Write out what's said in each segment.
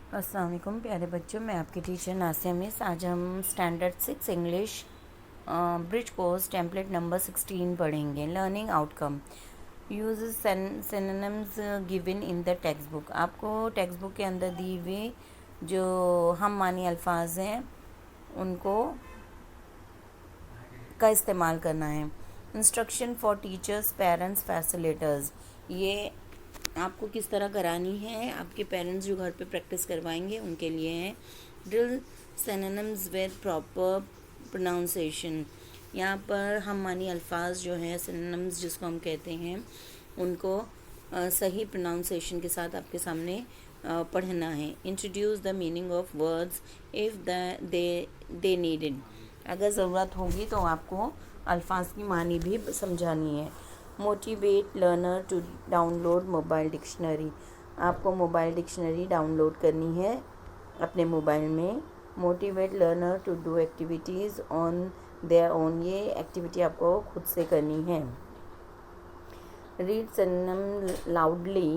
अस्सलाम वालेकुम प्यारे बच्चों, मैं आपकी टीचर नासिया मिस। आज हम standard 6 English bridge course template number 16 पढ़ेंगे। Learning outcome use synonyms given in the text book. आपको टेक्स्ट बुक के अंदर दी हुई जो हम मानी अल्फाज हैं उनको का इस्तेमाल करना है। Instruction for teachers, parents, facilitators. ये आपको किस तरह करानी है, आपके पेरेंट्स जो घर पे प्रैक्टिस करवाएंगे उनके लिए है। Drill synonyms with proper pronunciation. यहाँ पर हम मानी अल्फाज जो हैं, सिनोनिम्स जिसको हम कहते हैं, उनको सही प्रोनाउंसिएशन के साथ आपके सामने पढ़ना है। Introduce the meaning of words if they needed. अगर ज़रूरत होगी तो आपको अल्फाज की मानी भी समझानी है। Motivate learner to download mobile dictionary. आपको मोबाइल डिक्शनरी डाउनलोड करनी है अपने मोबाइल में। Motivate learner to do activities on their own. ये एक्टिविटी आपको खुद से करनी है। Read synonym loudly.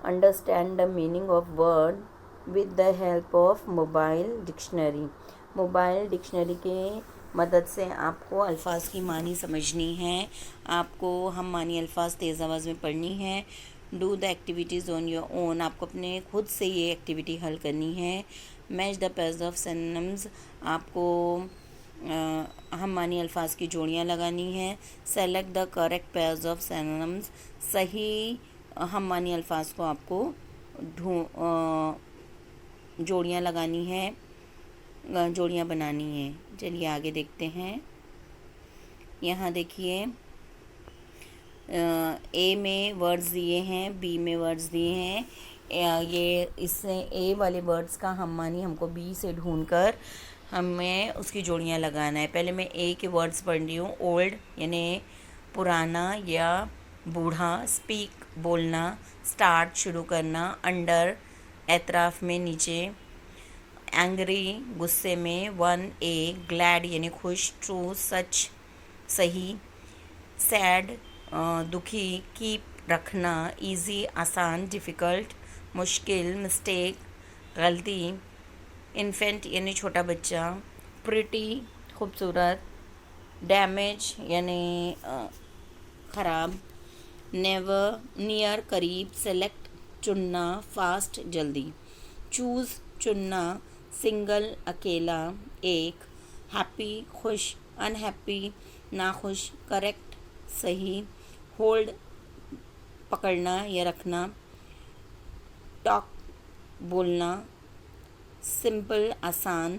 Understand the meaning of word with the help of mobile dictionary. Mobile dictionary के मदद से आपको अल्फाज की मानी समझनी है। आपको हम मानी अल्फाज तेज़ आवाज़ में पढ़नी है। Do the activities on your own. आपको अपने खुद से ये एक्टिविटी हल करनी है। Match the pairs of synonyms. आपको हम मानी अल्फाज की जोड़ियाँ लगानी है। Select the correct pairs of synonyms. सही हम मानी अल्फाज को आपको जोड़ियाँ लगानी है, जोड़ियाँ बनानी है। चलिए आगे देखते हैं। यहाँ देखिए, ए में वर्ड्स दिए हैं, बी में वर्ड्स दिए हैं। ये इससे ए वाले वर्ड्स का हम मानी हमको बी से ढूंढकर हमें उसकी जोड़ियाँ लगाना है। पहले मैं ए के वर्ड्स पढ़ रही हूँ। ओल्ड यानी पुराना या बूढ़ा। स्पीक बोलना। स्टार्ट शुरू करना। अंडर एतराफ़ में, नीचे। एंग्री गुस्से में। वन ए ग्लैड यानी खुश। ट्रू सच सही। सैड दुखी। कीप रखना। इजी आसान। डिफ़िकल्ट मुश्किल। मिस्टेक गलती। इन्फेंट यानी छोटा बच्चा। प्रिटी खूबसूरत। डैमेज यानी ख़राब। नेवर नियर करीब। सेलेक्ट चुनना। फास्ट जल्दी। चूज़ चुनना। सिंगल अकेला एक। हैप्पी खुश। अनहैप्पी नाखुश। करेक्ट सही। होल्ड पकड़ना या रखना। टॉक बोलना। सिंपल आसान।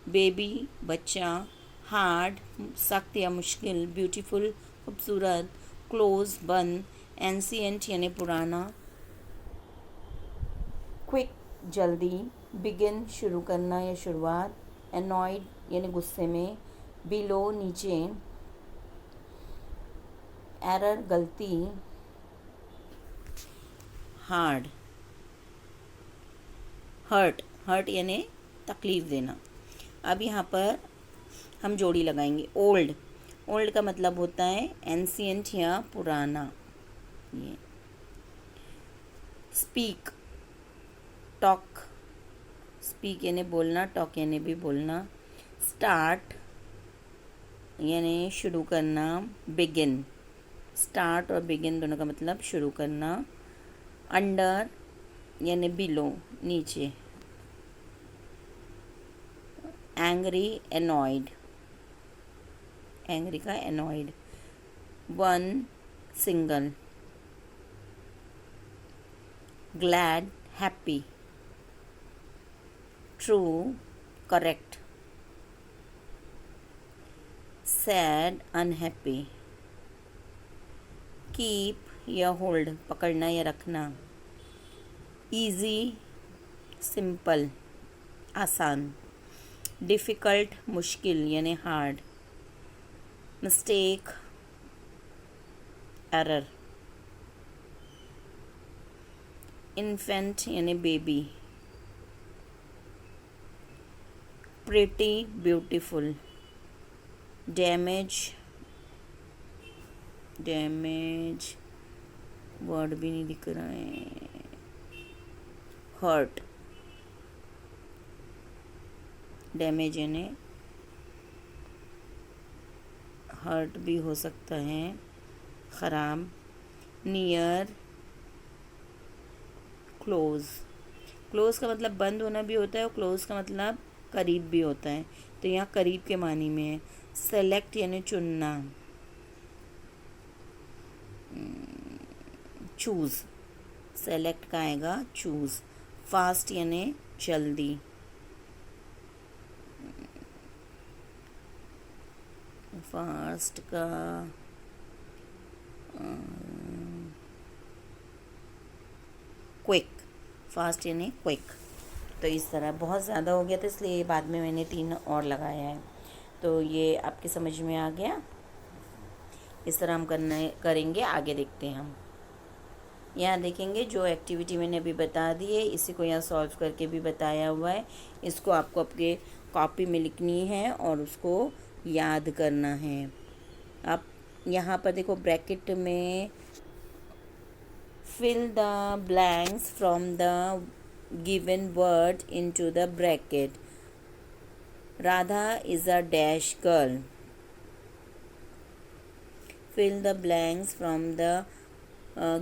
बेबी बच्चा। हार्ड सख्त या मुश्किल। ब्यूटीफुल खूबसूरत। क्लोज बंद। एंशिएंट यानी पुराना। क्विक जल्दी। बिगिन शुरू करना या शुरुआत। एनॉयड यानी गुस्से में। बिलो नीचे। एरर गलती। हार्ड हर्ट हर्ट यानी तकलीफ़ देना। अब यहाँ पर हम जोड़ी लगाएंगे। ओल्ड ओल्ड का मतलब होता है एंशिएंट या पुराना। ये स्पीक टॉक। स्पीक यानी बोलना। टॉक यानी भी बोलना। स्टार्ट यानी शुरू करना। बिगिन स्टार्ट और बिगिन दोनों का मतलब शुरू करना। अंडर यानी बिलो नीचे। एंग्री एनॉयड एंग्री का annoyed. One single. Glad happy. True correct. Sad unhappy. Keep या होल्ड पकड़ना या रखना। इजी सिंपल आसान। डिफ़िकल्ट मुश्किल यानी हार्ड। Mistake error. इन्फेंट यानी baby. Pretty beautiful. Damage word भी नहीं दिख रहा है। हर्ट डैमेज यानी हर्ट भी हो सकता है, ख़राब। Near, close. क्लोज का मतलब बंद होना भी होता है और क्लोज का मतलब करीब भी होता है, तो यहाँ करीब के मानी में है। सेलेक्ट यानी चुनना, चूज़। सेलेक्ट का आएगा चूज़। फास्ट यानी जल्दी, फास्ट का क्विक। फास्ट यानी क्विक। तो इस तरह बहुत ज़्यादा हो गया था, इसलिए बाद में मैंने 3 और लगाया है। तो ये आपके समझ में आ गया। इस तरह हम करेंगे, आगे देखते हैं हम। यहाँ देखेंगे जो एक्टिविटी मैंने अभी बता दी है, इसी को यहाँ सॉल्व करके भी बताया हुआ है। इसको आपको अपने कॉपी में लिखनी है और उसको याद करना है। आप यहाँ पर देखो ब्रैकेट में fill the blanks from the given word into the bracket. Radha is a dash girl. Fill the blanks from the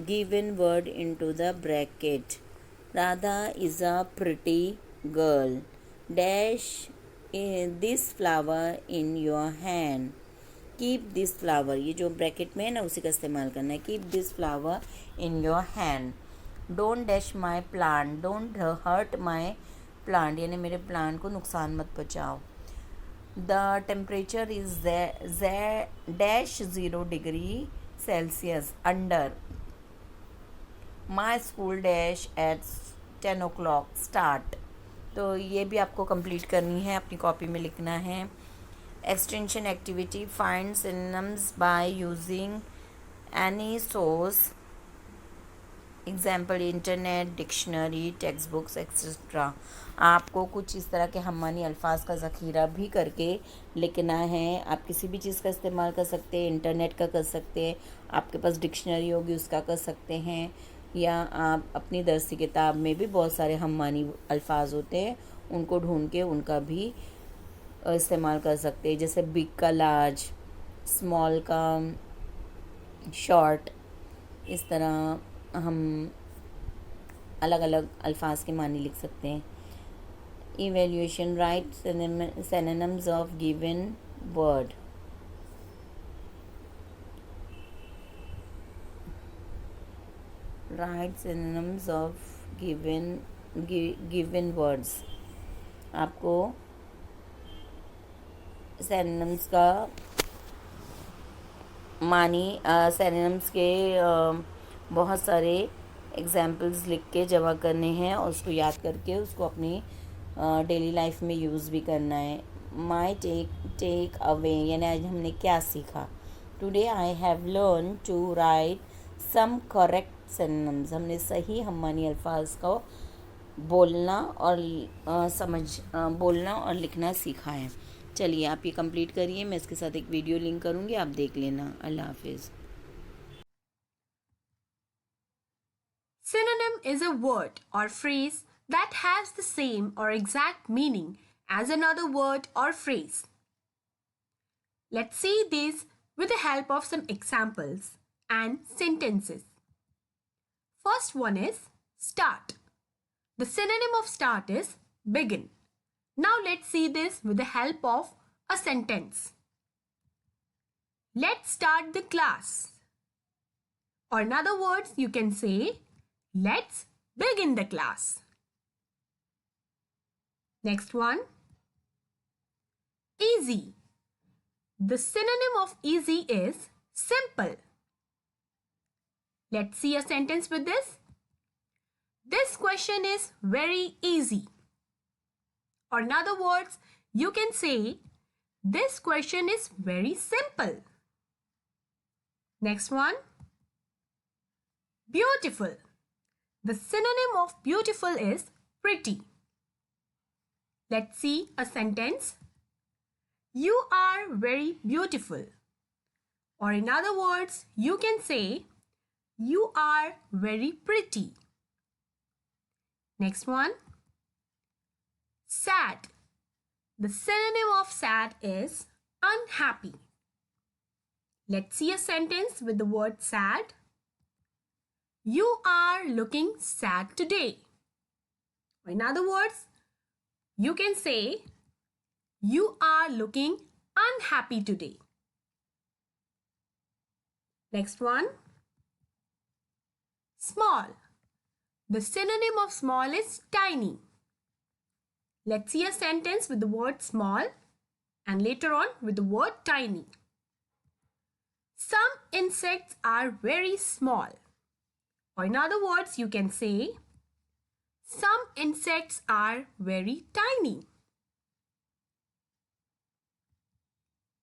given word into the bracket. Radha is a pretty girl. Dash this flower in your hand. Keep this flower, ये जो bracket में है ना उसी का इस्तेमाल करना है। Keep this flower in your hand. Don't dash my plant, don't hurt my plant यानी मेरे प्लांट को नुकसान मत पहुँचाओ। The temperature is dash 0 degree Celsius under. My school dash at 10 o'clock start. तो ये भी आपको कंप्लीट करनी है, अपनी कॉपी में लिखना है। Extension activity, find synonyms by using any source, example internet, dictionary, text books etcetera. आपको कुछ इस तरह के हमानी अल्फाज का ज़ख़ीरा भी करके लिखना है। आप किसी भी चीज़ का इस्तेमाल कर सकते हैं, इंटरनेट का कर सकते हैं, आपके पास डिक्शनरी होगी उसका कर सकते हैं, या आप अपनी दरसी किताब में भी बहुत सारे हमानी अल्फाज होते हैं, उनको ढूंढ के उनका भी इस्तेमाल कर सकते हैं। जैसे बिग का लार्ज, स्मॉल का शॉर्ट, इस तरह हम अलग अलग अल्फाज के मानी लिख सकते हैं। Evaluation, right synonyms of given word. Right synonyms of given words. आपको सिनोनिम्स का मानी, सिनोनिम्स के बहुत सारे एग्जाम्पल्स लिख के जमा करने हैं और उसको याद करके उसको अपनी डेली लाइफ में यूज़ भी करना है। माई टेक अवे यानी आज हमने क्या सीखा। Today I have learn to write some correct synonyms. हमने सही हमानी अल्फाज को बोलना और लिखना सीखा है। चलिए आप ये कंप्लीट करिए, मैं इसके साथ एक वीडियो लिंक करूँगी, आप देख लेना। अल्लाह हाफिज़। Synonym is a word or phrase that has the same or exact meaning as another word or phrase. Let's see this with the help of some examples and sentences. First one is start. The synonym of start is begin. Now let's see this with the help of a sentence. Let's start the class. Or in other words, you can say, let's begin the class. Next one, easy. The synonym of easy is simple. Let's see a sentence with this. This question is very easy. Or in other words, you can say, this question is very simple. Next one, beautiful. The synonym of beautiful is pretty. Let's see a sentence. You are very beautiful. Or in other words, you can say, you are very pretty. Next one, sad. The synonym of sad is unhappy. Let's see a sentence with the word sad. You are looking sad today. In other words, you can say, you are looking unhappy today. Next one. Small. The synonym of small is tiny. Let's see a sentence with the word small and later on with the word tiny. Some insects are very small. Or in other words, you can say, some insects are very tiny.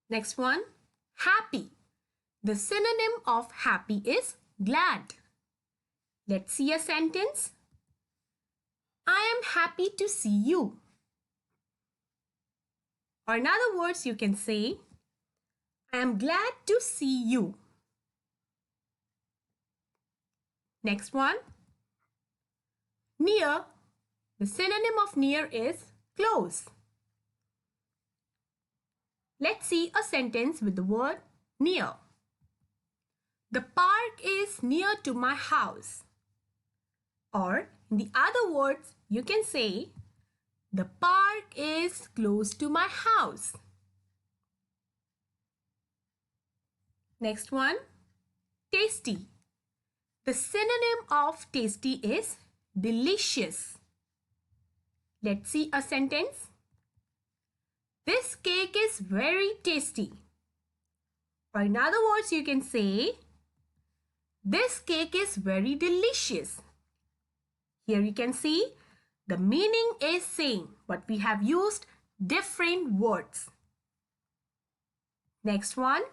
Next one, happy. The synonym of happy is glad. Let's see a sentence. I am happy to see you. Or in other words, you can say, I am glad to see you. Next one. Near. The synonym of near is close. Let's see a sentence with the word near. The park is near to my house. Or in the other words, you can say, the park is close to my house. Next one, tasty. The synonym of tasty is delicious. Let's see a sentence. This cake is very tasty. Or in other words, you can say, this cake is very delicious. Here you can see the meaning is same, but we have used different words. Next one,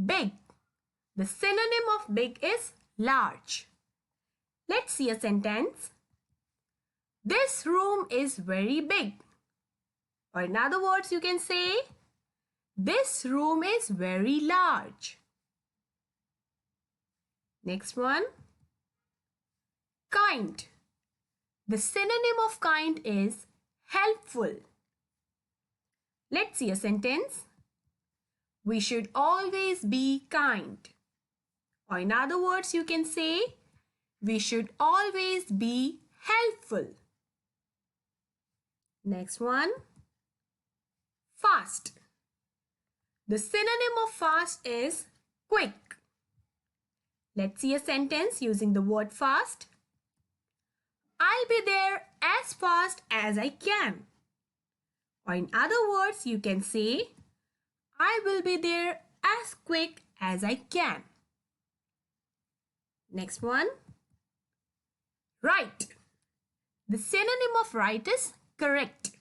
big. The synonym of big is large. Let's see a sentence. This room is very big. Or in other words, you can say, this room is very large. Next one, kind. The synonym of kind is helpful. Let's see a sentence. We should always be kind. Or in other words, you can say, we should always be helpful. Next one, fast. The synonym of fast is quick. Let's see a sentence using the word fast. I'll be there as fast as I can. Or in other words, you can say, I will be there as quick as I can. Next one, right. The synonym of right is correct.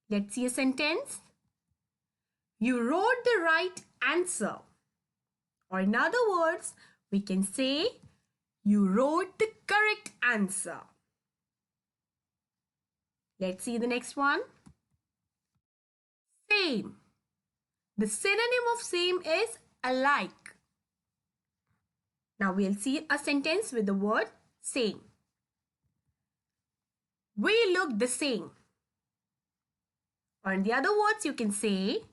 Let's see a sentence. You wrote the right answer. Or in other words, we can say, you wrote the correct answer. Let's see the next one. Same. The synonym of same is alike. Now we'll see a sentence with the word same. We look the same. Or in the other words, you can say,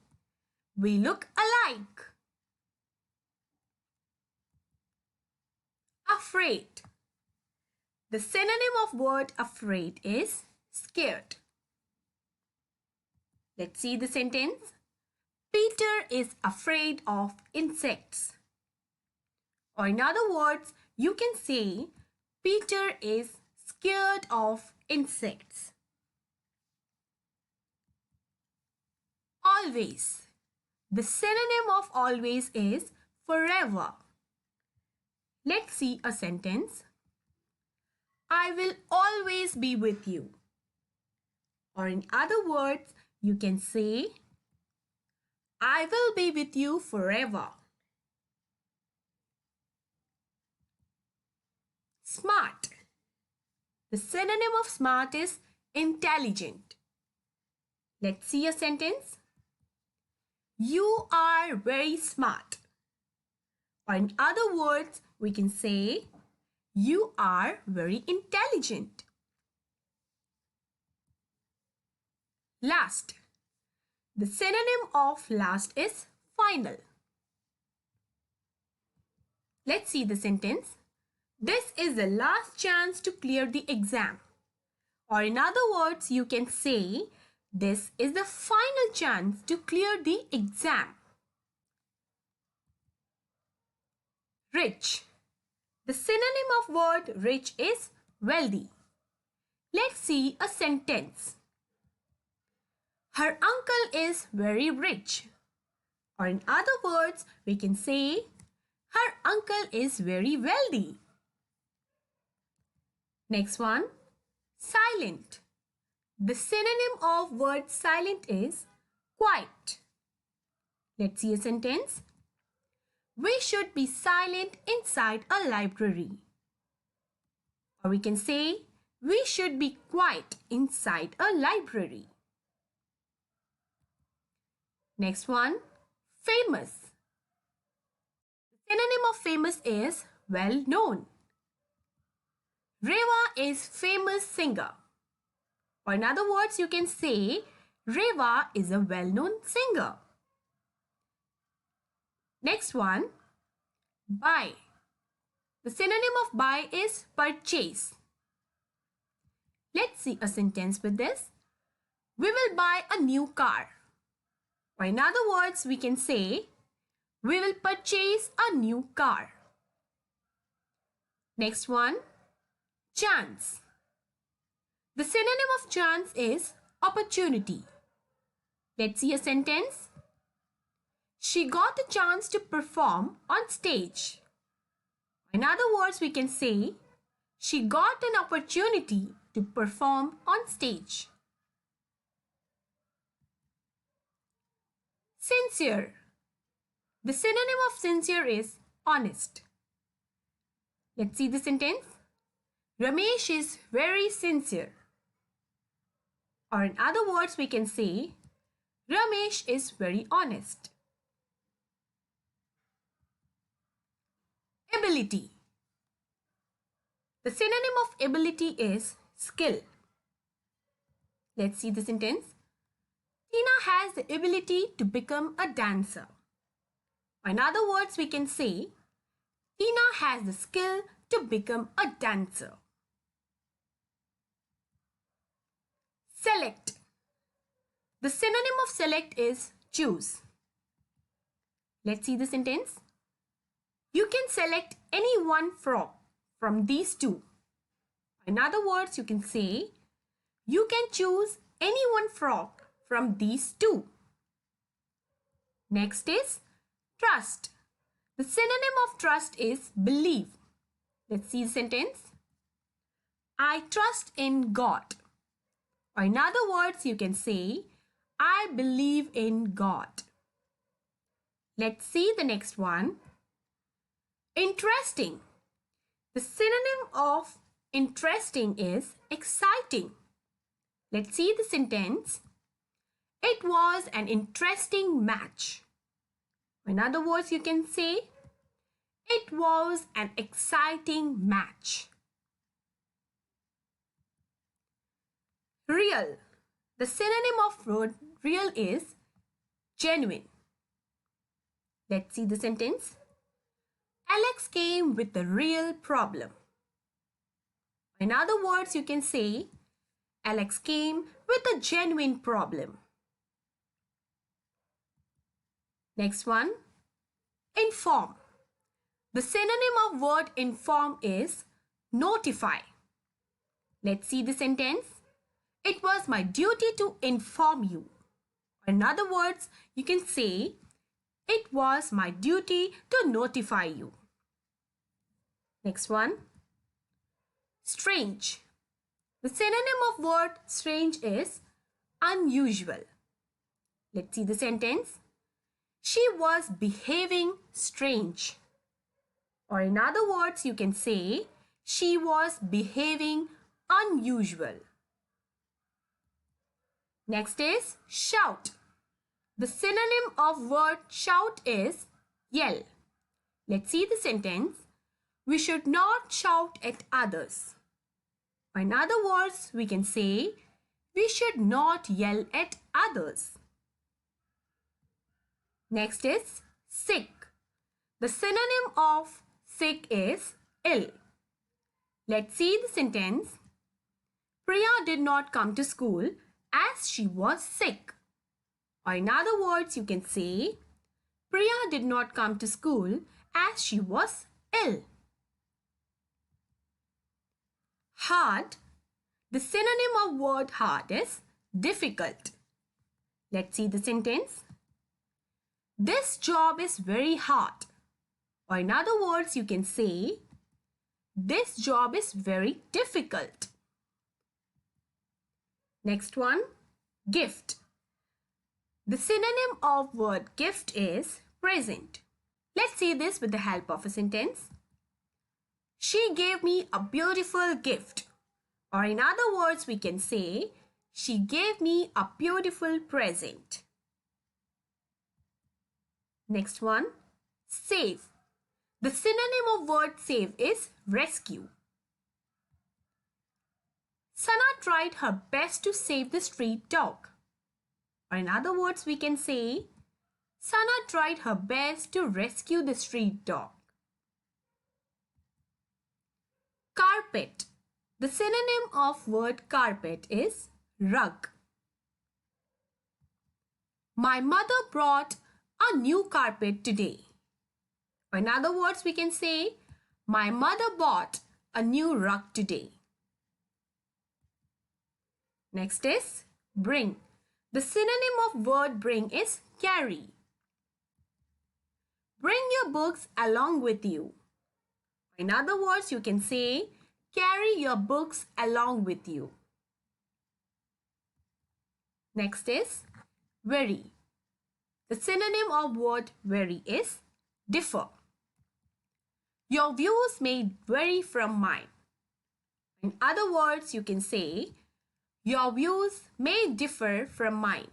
we look alike. Afraid. The synonym of word afraid is scared. Let's see the sentence. Peter is afraid of insects. Or in other words, you can say, Peter is scared of insects. Always. The synonym of always is forever. Let's see a sentence. I will always be with you. Or in other words, you can say, I will be with you forever. Smart. The synonym of smart is intelligent. Let's see a sentence. You are very smart. Or in other words, we can say, you are very intelligent. Last. The synonym of last is final. Let's see the sentence. This is the last chance to clear the exam. Or in other words, you can say, this is the final chance to clear the exam. Rich. The synonym of word rich is wealthy. Let's see a sentence. Her uncle is very rich. Or in other words, we can say, her uncle is very wealthy. Next one, silent. The synonym of word silent is quiet. Let's see a sentence. We should be silent inside a library. Or we can say, we should be quiet inside a library. Next one, famous. The synonym of famous is well known. Reva is famous singer. Or in other words, you can say Reva is a well-known singer. Next one, buy. The synonym of buy is purchase. Let's see a sentence with this. We will buy a new car. Or in other words, we can say, we will purchase a new car. Next one, chance. The synonym of chance is opportunity. Let's see a sentence. She got a chance to perform on stage. In other words, we can say, she got an opportunity to perform on stage. Sincere. The synonym of sincere is honest. Let's see the sentence. Ramesh is very sincere. Or in other words, we can say, Ramesh is very honest. Ability. The synonym of ability is skill. Let's see the sentence. Tina has the ability to become a dancer. In other words, we can say, Tina has the skill to become a dancer. Select. The synonym of select is choose. Let's see the sentence. You can select any one from these two. In other words, you can say, you can choose any one from these two. Next is trust. The synonym of trust is believe. Let's see the sentence. I trust in God. Or in other words, you can say, I believe in God. Let's see the next one. Interesting. The synonym of interesting is exciting. Let's see the sentence. It was an interesting match. In other words, you can say, it was an exciting match. Real. The synonym of word real is genuine. Let's see the sentence. Alex came with a real problem. In other words, you can say, Alex came with a genuine problem. Next one, inform. The synonym of word inform is notify. Let's see the sentence. It was my duty to inform you. In other words, you can say, it was my duty to notify you. Next one, strange. The synonym of word strange is unusual. Let's see the sentence. She was behaving strange. Or in other words, you can say, she was behaving unusual. Next is shout. The synonym of word shout is yell. Let's see the sentence. We should not shout at others. In other words, we can say, We should not yell at others. Next is sick. The synonym of sick is ill. Let's see the sentence. Priya did not come to school as she was sick. Or in other words, you can say, Priya did not come to school as she was ill. Hard. The synonym of word hard is difficult. Let's see the sentence. This job is very hard. Or in other words, you can say, this job is very difficult. Next one, gift. The synonym of word gift is present. Let's see this with the help of a sentence. She gave me a beautiful gift. Or in other words, we can say, she gave me a beautiful present. Next one, save. The synonym of word save is rescue. Sana tried her best to save the street dog. Or in other words, we can say, Sana tried her best to rescue the street dog. Carpet. The synonym of word carpet is rug. My mother brought a new carpet today. Or in other words, we can say, my mother bought a new rug today. Next is bring. The synonym of word bring is carry. Bring your books along with you. In other words, you can say, carry your books along with you. Next is vary. The synonym of word vary is differ. Your views may vary from mine. In other words, you can say, your views may differ from mine.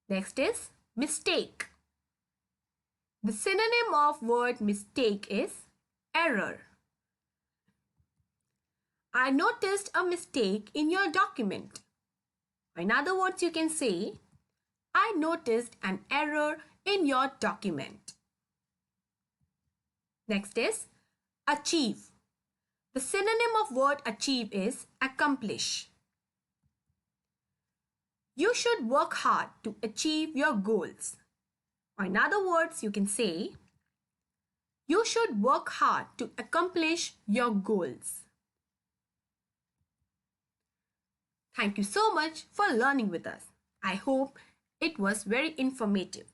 Next is mistake. The synonym of word mistake is error. I noticed a mistake in your document. In other words, you can say, I noticed an error in your document. Next is achieve. The synonym of word achieve is accomplish. You should work hard to achieve your goals. Or in other words, you can say, you should work hard to accomplish your goals. Thank you so much for learning with us. I hope it was very informative.